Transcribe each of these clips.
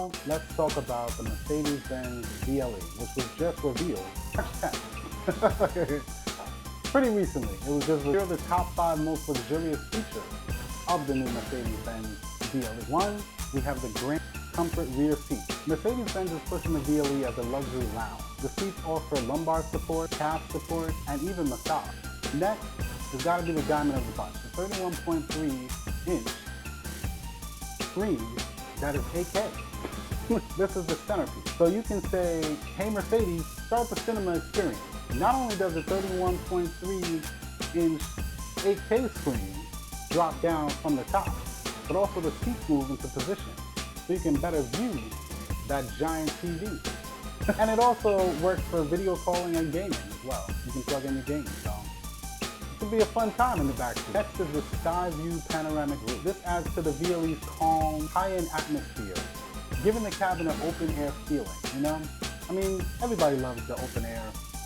now, let's talk about the Mercedes-Benz VLE, which was just revealed March 10th. Pretty recently. It was just revealed the top 5 most luxurious features of the new Mercedes-Benz VLE. One, we have the Grand Comfort rear seat. Mercedes-Benz is pushing the VLE as a luxury lounge. The seats offer lumbar support, calf support, and even massage. Next, there's got to be the diamond of the bunch, the 31.3-inch screen that is 8K. This is the centerpiece. So you can say, hey Mercedes, start the cinema experience. Not only does the 31.3-inch 8K screen drop down from the top, but also the seats move into position, so you can better view that giant TV. And it also works for video calling and gaming as well. You can plug in your games, so it could be a fun time in the backseat. Next is the sky view panoramic roof. This adds to the VLE's calm, high-end atmosphere, giving the cabin an open air feeling, you know? I mean, everybody loves the open air,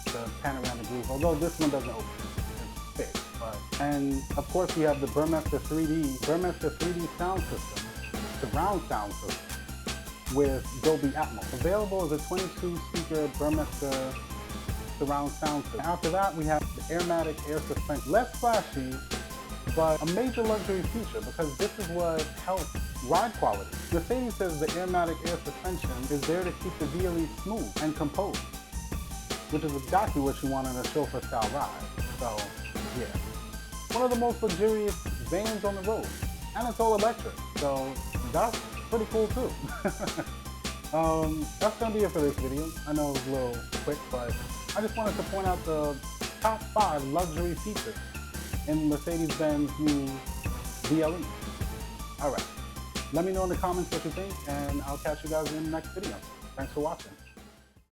the panoramic roof, although this one doesn't open, it's fixed. And of course we have the Burmester 3D sound system, surround sound system with Dolby Atmos. Available as a 22-speaker Burmester surround sound system. After that we have the Airmatic air suspension. Less flashy, but a major luxury feature because this is what helps ride quality. Mercedes says the Airmatic air suspension is there to keep the VLE smooth and composed, which is exactly what you want in a chauffeur-style ride. So, yeah. One of the most luxurious vans on the road, and it's all electric, so that's pretty cool too. That's gonna be it for this video. I know it was a little quick, but I just wanted to point out the top 5 luxury features in Mercedes-Benz new VLE. All right, let me know in the comments what you think, and I'll catch you guys in the next video. Thanks for watching.